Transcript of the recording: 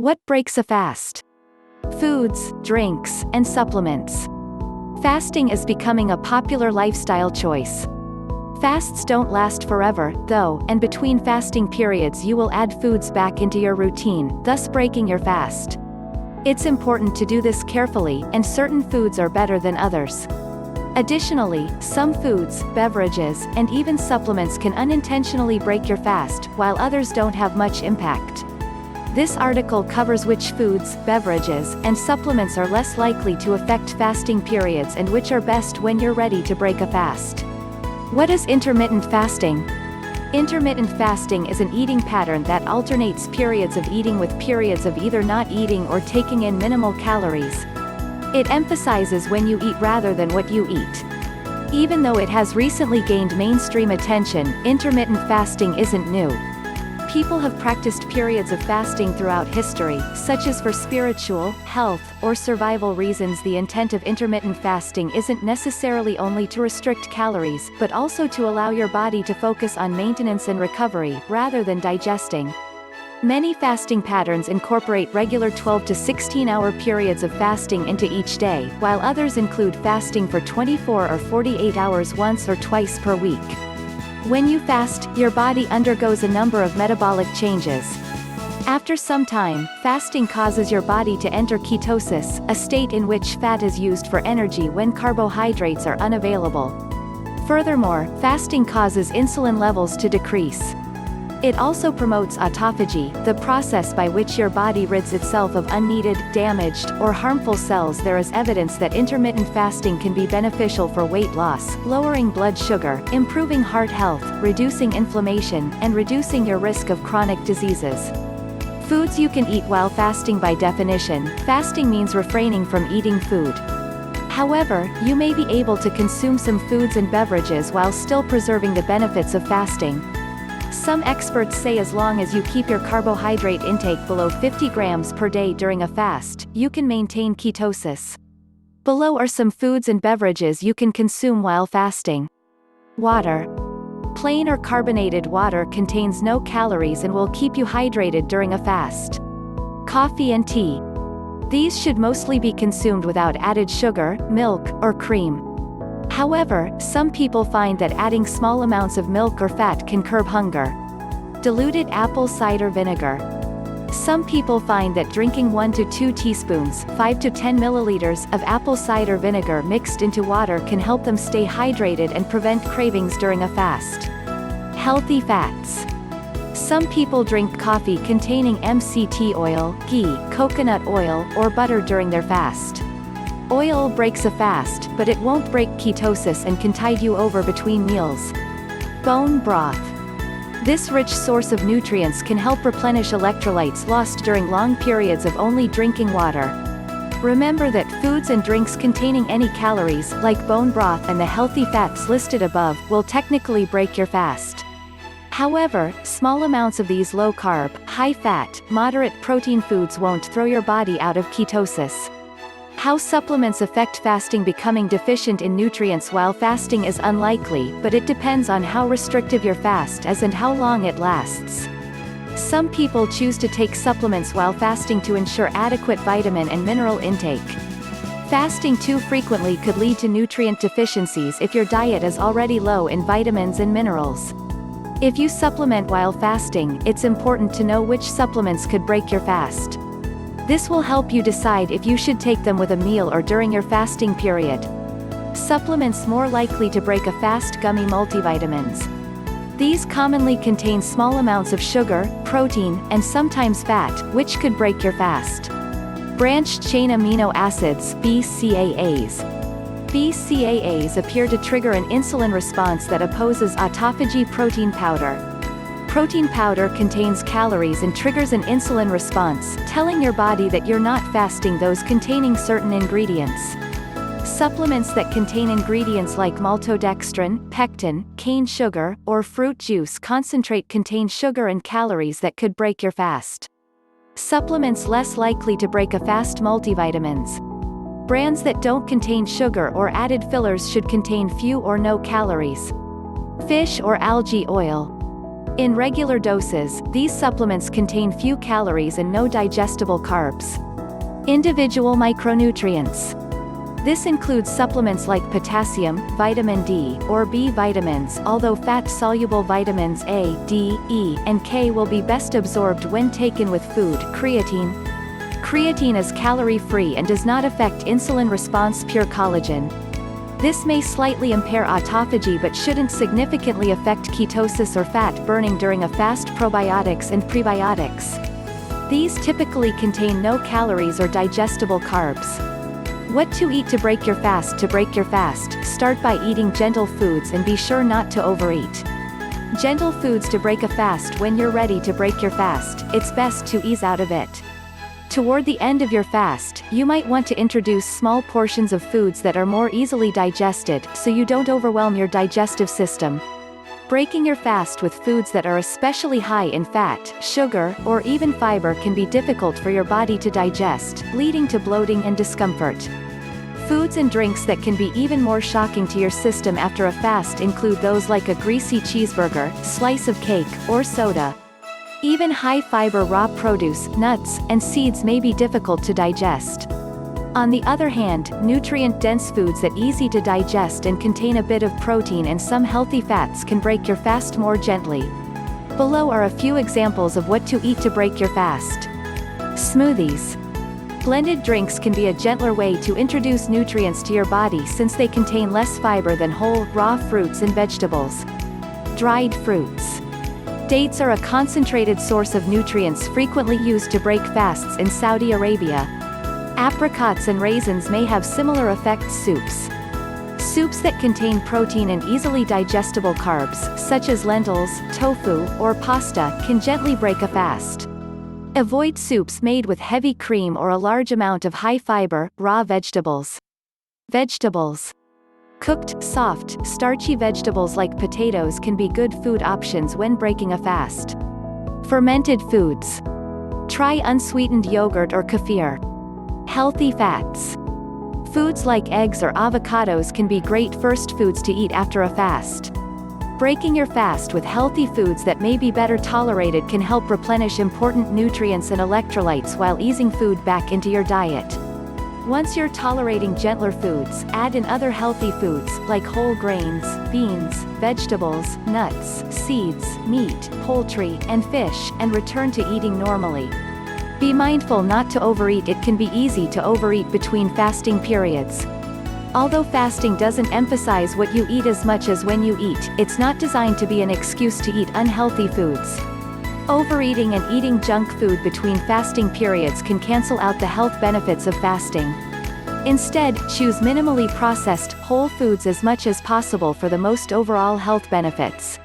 What breaks a fast? Foods, drinks, and supplements. Fasting is becoming a popular lifestyle choice. Fasts don't last forever, though, and between fasting periods you will add foods back into your routine, thus breaking your fast. It's important to do this carefully, and certain foods are better than others. Additionally, some foods, beverages, and even supplements can unintentionally break your fast, while others don't have much impact. This article covers which foods, beverages, and supplements are less likely to affect fasting periods and which are best when you're ready to break a fast. What is intermittent fasting? Intermittent fasting is an eating pattern that alternates periods of eating with periods of either not eating or taking in minimal calories. It emphasizes when you eat rather than what you eat. Even though it has recently gained mainstream attention, intermittent fasting isn't new. People have practiced periods of fasting throughout history, such as for spiritual, health, or survival reasons. The intent of intermittent fasting isn't necessarily only to restrict calories, but also to allow your body to focus on maintenance and recovery, rather than digesting. Many fasting patterns incorporate regular 12 to 16-hour periods of fasting into each day, while others include fasting for 24 or 48 hours once or twice per week. When you fast, your body undergoes a number of metabolic changes. After some time, fasting causes your body to enter ketosis, a state in which fat is used for energy when carbohydrates are unavailable. Furthermore, fasting causes insulin levels to decrease. It also promotes autophagy, the process by which your body rids itself of unneeded, damaged, or harmful cells. There is evidence that intermittent fasting can be beneficial for weight loss, lowering blood sugar, improving heart health, reducing inflammation, and reducing your risk of chronic diseases. Foods you can eat while fasting. By definition, fasting means refraining from eating food. However, you may be able to consume some foods and beverages while still preserving the benefits of fasting. Some experts say as long as you keep your carbohydrate intake below 50 grams per day during a fast, you can maintain ketosis. Below are some foods and beverages you can consume while fasting. Water. Plain or carbonated water contains no calories and will keep you hydrated during a fast. Coffee and tea. These should mostly be consumed without added sugar, milk, or cream. However, some people find that adding small amounts of milk or fat can curb hunger. Diluted apple cider vinegar. Some people find that drinking 1 to 2 teaspoons, 5 to 10 milliliters, of apple cider vinegar mixed into water can help them stay hydrated and prevent cravings during a fast. Healthy fats. Some people drink coffee containing MCT oil, ghee, coconut oil, or butter during their fast. Oil breaks a fast, but it won't break ketosis and can tide you over between meals. Bone broth. This rich source of nutrients can help replenish electrolytes lost during long periods of only drinking water. Remember that foods and drinks containing any calories, like bone broth and the healthy fats listed above, will technically break your fast. However, small amounts of these low-carb, high-fat, moderate protein foods won't throw your body out of ketosis. How supplements affect fasting. Becoming deficient in nutrients while fasting is unlikely, but it depends on how restrictive your fast is and how long it lasts. Some people choose to take supplements while fasting to ensure adequate vitamin and mineral intake. Fasting too frequently could lead to nutrient deficiencies if your diet is already low in vitamins and minerals. If you supplement while fasting, it's important to know which supplements could break your fast. This will help you decide if you should take them with a meal or during your fasting period. Supplements more likely to break a fast. Gummy multivitamins. These commonly contain small amounts of sugar, protein, and sometimes fat, which could break your fast. Branched-chain amino acids (BCAAs). BCAAs appear to trigger an insulin response that opposes autophagy. Protein powder. Protein powder contains calories and triggers an insulin response, telling your body that you're not fasting. Those containing certain ingredients. Supplements that contain ingredients like maltodextrin, pectin, cane sugar, or fruit juice concentrate contain sugar and calories that could break your fast. Supplements less likely to break a fast. Multivitamins. Brands that don't contain sugar or added fillers should contain few or no calories. Fish or algae oil. In regular doses, these supplements contain few calories and no digestible carbs. Individual micronutrients. This includes supplements like potassium, vitamin D, or B vitamins, although fat-soluble vitamins A, D, E, and K will be best absorbed when taken with food. Creatine. Creatine is calorie-free and does not affect insulin response. Pure collagen. This may slightly impair autophagy but shouldn't significantly affect ketosis or fat burning during a fast. Probiotics and prebiotics. These typically contain no calories or digestible carbs. What to eat to break your fast? To break your fast, start by eating gentle foods and be sure not to overeat. Gentle foods to break a fast. When you're ready to break your fast, it's best to ease out of it. Toward the end of your fast, you might want to introduce small portions of foods that are more easily digested, so you don't overwhelm your digestive system. Breaking your fast with foods that are especially high in fat, sugar, or even fiber can be difficult for your body to digest, leading to bloating and discomfort. Foods and drinks that can be even more shocking to your system after a fast include those like a greasy cheeseburger, slice of cake, or soda. Even high-fiber raw produce, nuts, and seeds may be difficult to digest. On the other hand, nutrient-dense foods that easy to digest and contain a bit of protein and some healthy fats can break your fast more gently. Below are a few examples of what to eat to break your fast. Smoothies. Blended drinks can be a gentler way to introduce nutrients to your body since they contain less fiber than whole, raw fruits and vegetables. Dried fruits. Dates are a concentrated source of nutrients frequently used to break fasts in Saudi Arabia. Apricots and raisins may have similar effects. Soups that contain protein and easily digestible carbs, such as lentils, tofu, or pasta, can gently break a fast. Avoid soups made with heavy cream or a large amount of high-fiber, raw vegetables. Vegetables. Cooked, soft, starchy vegetables like potatoes can be good food options when breaking a fast. Fermented foods. Try unsweetened yogurt or kefir. Healthy fats. Foods like eggs or avocados can be great first foods to eat after a fast. Breaking your fast with healthy foods that may be better tolerated can help replenish important nutrients and electrolytes while easing food back into your diet. Once you're tolerating gentler foods, add in other healthy foods, like whole grains, beans, vegetables, nuts, seeds, meat, poultry, and fish, and return to eating normally. Be mindful not to overeat. It can be easy to overeat between fasting periods. Although fasting doesn't emphasize what you eat as much as when you eat, it's not designed to be an excuse to eat unhealthy foods. Overeating and eating junk food between fasting periods can cancel out the health benefits of fasting. Instead, choose minimally processed, whole foods as much as possible for the most overall health benefits.